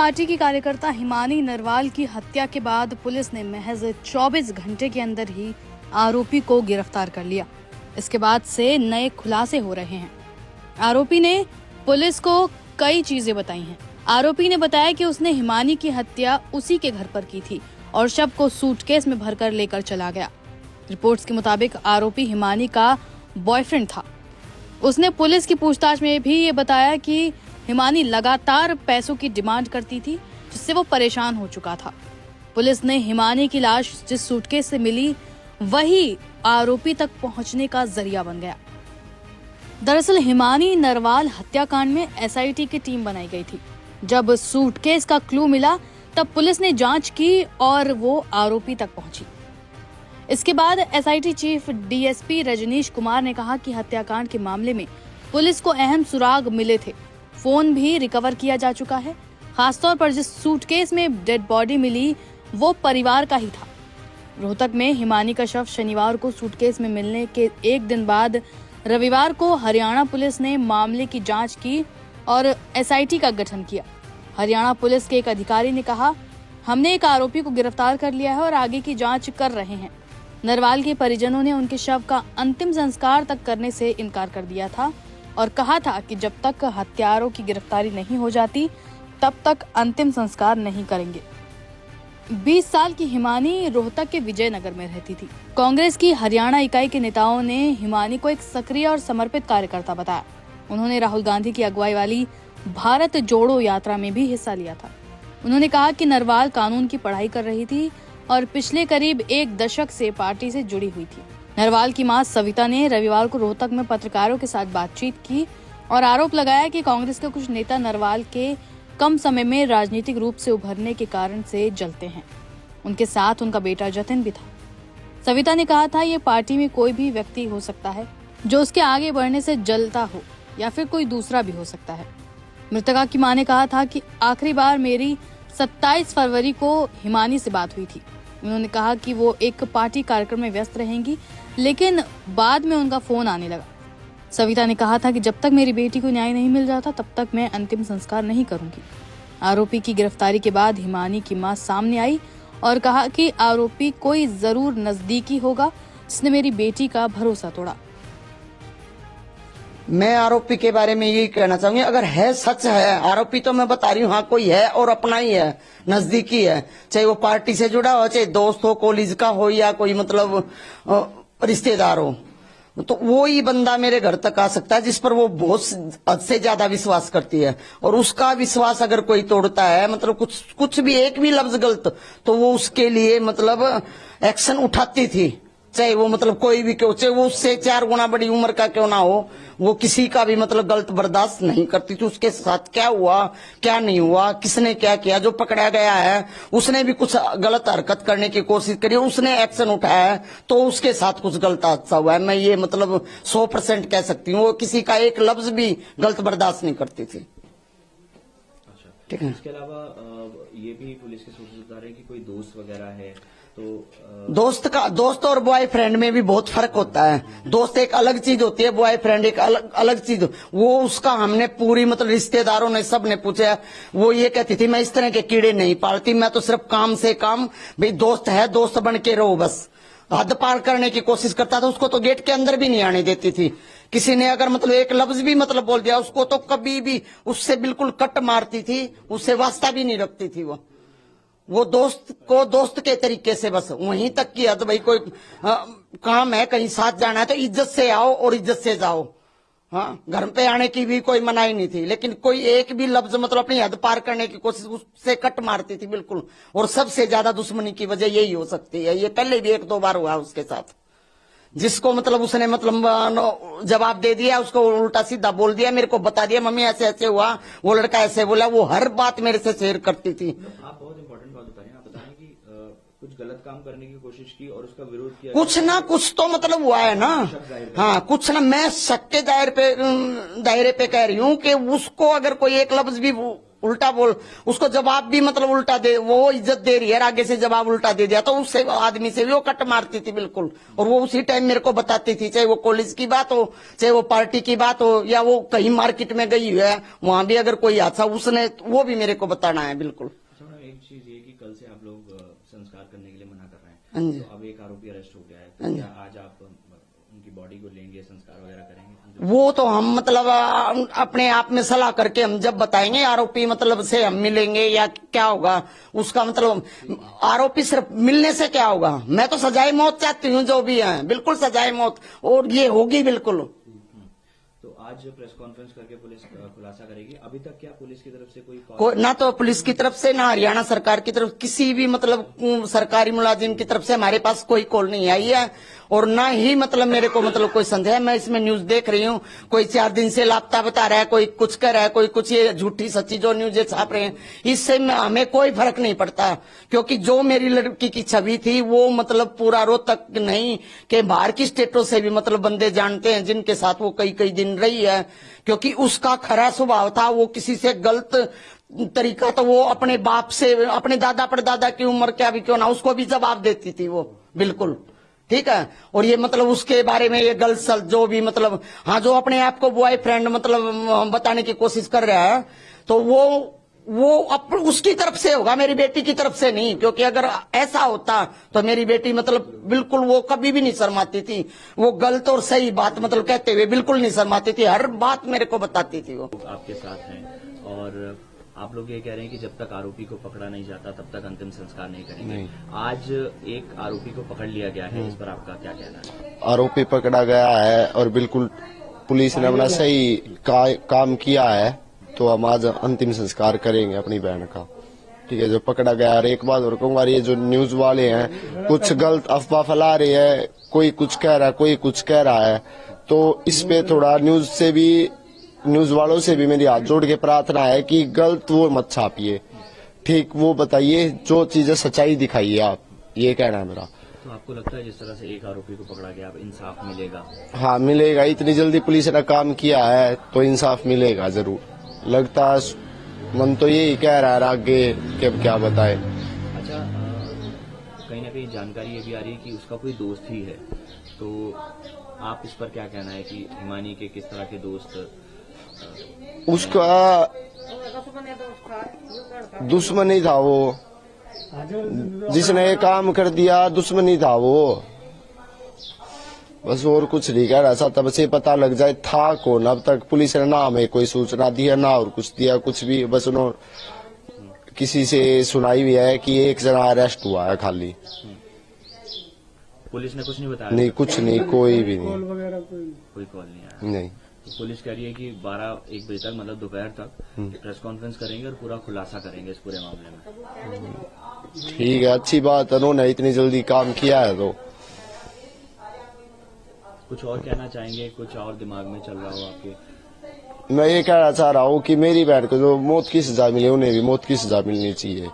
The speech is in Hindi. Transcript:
पार्टी की कार्यकर्ता हिमानी नरवाल की हत्या के बाद पुलिस ने महज 24 घंटे के अंदर ही आरोपी को गिरफ्तार कर लिया। इसके बाद से नए खुलासे हो रहे हैं। आरोपी ने पुलिस को कई चीजें बताई हैं। आरोपी ने बताया कि उसने हिमानी की हत्या उसी के घर पर की थी और शव को सूटकेस में भरकर लेकर चला गया। रिपोर्ट्स के मुताबिक आरोपी हिमानी का बॉयफ्रेंड था। उसने पुलिस की पूछताछ में भी ये बताया कि हिमानी लगातार पैसों की डिमांड करती थी, जिससे वो परेशान हो चुका था। पुलिस ने हिमानी की लाश जिस सूटकेस से मिली वही आरोपी तक पहुंचने का जरिया बन गया। दरअसल हिमानी नरवाल हत्याकांड में एसआईटी की टीम बनाई गई थी। जब सूटकेस का क्लू मिला तब पुलिस ने जांच की और वो आरोपी तक पहुंची। इसके बाद SIT chief DSP Rajneesh Kumar ने कहा कि हत्याकांड के मामले में पुलिस को अहम सुराग मिले थे। फोन भी रिकवर किया जा चुका है। खासतौर पर जिस सूटकेस में डेड बॉडी मिली वो परिवार का ही था। रोहतक में हिमानी का शव शनिवार को सूटकेस में मिलने के एक दिन बाद रविवार को हरियाणा पुलिस ने मामले की जांच की और एसआईटी का गठन किया। हरियाणा पुलिस के एक अधिकारी ने कहा, हमने एक आरोपी को गिरफ्तार कर लिया है और आगे की जांच कर रहे हैं। नरवाल के परिजनों ने उनके शव का अंतिम संस्कार तक करने से इनकार कर दिया था और कहा था कि जब तक हत्यारों की गिरफ्तारी नहीं हो जाती तब तक अंतिम संस्कार नहीं करेंगे। 20 साल की हिमानी रोहतक के विजयनगर में रहती थी। कांग्रेस की हरियाणा इकाई के नेताओं ने हिमानी को एक सक्रिय और समर्पित कार्यकर्ता बताया। उन्होंने राहुल गांधी की अगुवाई वाली भारत जोड़ो यात्रा में भी हिस्सा लिया था। उन्होंने कहा कि नरवाल कानून की पढ़ाई कर रही थी और पिछले करीब एक दशक से पार्टी से जुड़ी हुई थी। नरवाल की मां सविता ने रविवार को रोहतक में पत्रकारों के साथ बातचीत की और आरोप लगाया कि कांग्रेस के कुछ नेता नरवाल के कम समय में राजनीतिक रूप से उभरने के कारण से जलते हैं। उनके साथ उनका बेटा जतिन भी था। सविता ने कहा था, ये पार्टी में कोई भी व्यक्ति हो सकता है जो उसके आगे बढ़ने से जलता हो या फिर कोई दूसरा भी हो सकता है। मृतका की मां ने कहा था कि आखिरी बार मेरी 27 फरवरी को हिमानी से बात हुई थी। उन्होंने कहा कि वो एक पार्टी कार्यक्रम में व्यस्त रहेंगी, लेकिन बाद में उनका फोन आने लगा। सविता ने कहा था कि जब तक मेरी बेटी को न्याय नहीं मिल जाता तब तक मैं अंतिम संस्कार नहीं करूंगी। आरोपी की गिरफ्तारी के बाद हिमानी की मां सामने आई और कहा कि आरोपी कोई जरूर नजदीकी होगा जिसने मेरी बेटी का भरोसा तोड़ा। मैं आरोपी के बारे में यही कहना चाहूंगी, अगर है सच है आरोपी तो मैं बता रही हूँ, हाँ कोई है और अपना ही है, नजदीकी है, चाहे वो पार्टी से जुड़ा हो, चाहे दोस्त हो, कॉलेज का हो या कोई मतलब रिश्तेदार हो, तो वो ही बंदा मेरे घर तक आ सकता है जिस पर वो बहुत हद से ज्यादा विश्वास करती है। और उसका विश्वास अगर कोई तोड़ता है, मतलब कुछ भी एक भी लफ्ज गलत, तो वो उसके लिए मतलब एक्शन उठाती थी, चाहे वो मतलब कोई भी क्यों, चाहे वो उससे 4 गुना बड़ी उम्र का क्यों ना हो, वो किसी का भी मतलब गलत बर्दाश्त नहीं करती थी। उसके साथ क्या हुआ क्या नहीं हुआ, किसने क्या किया, जो पकड़ा गया है उसने भी कुछ गलत हरकत करने की कोशिश करी, उसने एक्शन उठाया है तो उसके साथ कुछ गलत हादसा हुआ है। मैं ये मतलब 100% कह सकती हूँ, वो किसी का एक लफ्ज भी गलत बर्दाश्त नहीं करती थी। ठीक है। इसके अलावा ये भी पुलिस के सोर्सेज बता रहे हैं कि कोई दोस्त वगैरह है, तो दोस्त और बॉयफ्रेंड में भी बहुत फर्क होता है। दोस्त एक अलग चीज होती है, बॉयफ्रेंड एक अलग चीज। वो उसका हमने पूरी मतलब रिश्तेदारों ने सब ने पूछा, वो ये कहती थी मैं इस तरह के कीड़े नहीं पालती, मैं तो सिर्फ काम से काम, भाई दोस्त है दोस्त बन के रहो बस। हद पार करने की कोशिश करता था, उसको तो गेट के अंदर भी नहीं आने देती थी। किसी ने अगर मतलब एक लफ्ज भी मतलब बोल दिया उसको तो कभी भी उससे बिल्कुल कट मारती थी, उससे वास्ता भी नहीं रखती थी। वो दोस्त को दोस्त के तरीके से बस वहीं तक की हद, भाई कोई काम है कहीं साथ जाना है तो इज्जत से आओ और इज्जत से जाओ। हाँ, घर पे आने की भी कोई मनाही नहीं थी, लेकिन कोई एक भी लफ्ज मतलब अपनी हद पार करने की कोशिश, उससे कट मारती थी बिल्कुल। और सबसे ज्यादा दुश्मनी की वजह यही हो सकती है। ये पहले भी 1-2 बार हुआ उसके साथ, जिसको मतलब उसने मतलब जवाब दे दिया, उसको उल्टा सीधा बोल दिया, मेरे को बता दिया मम्मी ऐसे ऐसे हुआ, वो लड़का ऐसे बोला, वो हर बात मेरे से शेयर करती थी। आप बहुत इंपॉर्टेंट बात बताएं, आप बताएं कि कुछ गलत काम करने की कोशिश की और उसका विरोध किया, कुछ ना कुछ तो मतलब हुआ है ना। हाँ, कुछ ना, मैं शक के दायरे पे कह रही हूँ कि उसको अगर कोई एक लफ्ज भी उल्टा बोल, उसको जवाब भी मतलब उल्टा दे, वो इज्जत दे रही है, आगे से जवाब उल्टा दे दिया तो उससे आदमी से भी वो कट मारती थी बिल्कुल। और वो उसी टाइम मेरे को बताती थी, चाहे वो कॉलेज की बात हो, चाहे वो पार्टी की बात हो, या वो कहीं मार्केट में गई है वहां भी अगर कोई हादसा, उसने वो भी मेरे को बताना है बिल्कुल। अच्छा मैडम, एक चीज ये कि कल से आप लोग संस्कार करने के लिए मना कर रहे हैं, हाँ जी। तो अब एक आरोपी अरेस्ट हो गया है, हाँ तो जी। क्या आज आप उनकी बॉडी को लेंगे, संस्कार वगैरह करेंगे? वो तो हम मतलब अपने आप में सलाह करके हम जब बताएंगे, आरोपी मतलब से हम मिलेंगे या क्या होगा उसका मतलब, आरोपी सिर्फ मिलने से क्या होगा, मैं तो सजाए मौत चाहती हूँ जो भी है, बिल्कुल सजाए मौत, और ये होगी बिल्कुल। तो आज प्रेस कॉन्फ्रेंस करके पुलिस खुलासा करेगी। अभी तक क्या पुलिस की तरफ से कोई ना तो पुलिस की तरफ से ना हरियाणा सरकार की तरफ, किसी भी मतलब सरकारी मुलाजिम की तरफ से हमारे पास कोई कॉल नहीं आई है, और ना ही मतलब मेरे को मतलब कोई संदेह है। मैं इसमें न्यूज देख रही हूँ, कोई 4 दिन से लापता बता रहा है, कोई कुछ कह रहा है, कोई कुछ, ये झूठी सच्ची जो न्यूज छाप रहे हैं, इससे हमें कोई फर्क नहीं पड़ता, क्योंकि जो मेरी लड़की की छवि थी वो मतलब पूरा रोहतक नहीं के बाहर की स्टेटों से भी मतलब बंदे जानते हैं, जिनके साथ वो कई दिन रही है, क्योंकि उसका खरा स्वभाव था, वो किसी से गलत तरीका तो वो अपने बाप से, अपने दादा परदादा की उम्र क्या भी क्यों ना, उसको भी जवाब देती थी वो बिल्कुल, ठीक है। और ये मतलब उसके बारे में ये गर्ल्स जो भी मतलब, हाँ, जो अपने आप को बॉयफ्रेंड मतलब बताने की कोशिश कर रहा है, तो वो उसकी तरफ से होगा, मेरी बेटी की तरफ से नहीं, क्योंकि अगर ऐसा होता तो मेरी बेटी मतलब बिल्कुल वो कभी भी नहीं शर्माती थी, वो गलत और सही बात मतलब कहते हुए बिल्कुल नहीं शर्माती थी, हर बात मेरे को बताती थी वो। आपके साथ हैं और आप लोग ये कह रहे हैं कि जब तक आरोपी को पकड़ा नहीं जाता तब तक अंतिम संस्कार नहीं करेंगे। आज एक आरोपी को पकड़ लिया गया है, इस पर आपका क्या कहना है? आरोपी पकड़ा गया है और बिल्कुल पुलिस ने अपना सही काम किया है, तो हम आज अंतिम संस्कार करेंगे अपनी बहन का, ठीक है, जो पकड़ा गया। और एक बात और कहूंगा, ये जो न्यूज वाले हैं कुछ गलत अफवाह फैला रहे हैं, कोई कुछ कह रहा है, कोई कुछ कह रहा है, तो इस पे थोड़ा न्यूज वालों से भी मेरी हाथ जोड़ के प्रार्थना है कि गलत वो मत छापिए, ठीक वो बताइए, जो चीजें सच्चाई दिखाइए आप, ये कहना है मेरा। तो आपको लगता है जिस तरह से एक आरोपी को पकड़ा गया, अब इंसाफ मिलेगा? हाँ मिलेगा, इतनी जल्दी पुलिस ने काम किया है तो इंसाफ मिलेगा जरूर, लगता है, मन तो यही कह रहा है, आगे के क्या बताए। अच्छा, कहीं ना कहीं जानकारी ये भी आ रही है कि उसका कोई दोस्त ही है, तो आप इस पर क्या कहना है कि हिमानी के किस तरह के दोस्त? उसका दुश्मन ही था वो, जिसने ये काम कर दिया दुश्मन ही था वो, बस और कुछ नहीं कह रहा था, तब से पता लग जाए था कौन। अब तक पुलिस ने ना हमें कोई सूचना दिया ना और कुछ दिया, कुछ भी, बस उन्होंने किसी से सुनाई हुई है कि एक जना अरेस्ट हुआ है खाली। पुलिस ने कुछ नहीं बताया? नहीं, कुछ नहीं, कोई भी नहीं, कोई कॉल नहीं आया? नहीं। तो पुलिस कह रही है कि 12-1 बजे तक मतलब दोपहर तक प्रेस कॉन्फ्रेंस करेंगे और पूरा खुलासा करेंगे इस पूरे मामले में। ठीक है, अच्छी बात है, उन्होंने इतनी जल्दी काम किया है तो। कुछ और कहना चाहेंगे, कुछ और दिमाग में चल रहा हो आपके? मैं ये कहना चाह रहा हूँ कि मेरी बहन को जो मौत की सजा मिली, उन्हें भी मौत की सजा मिलनी चाहिए।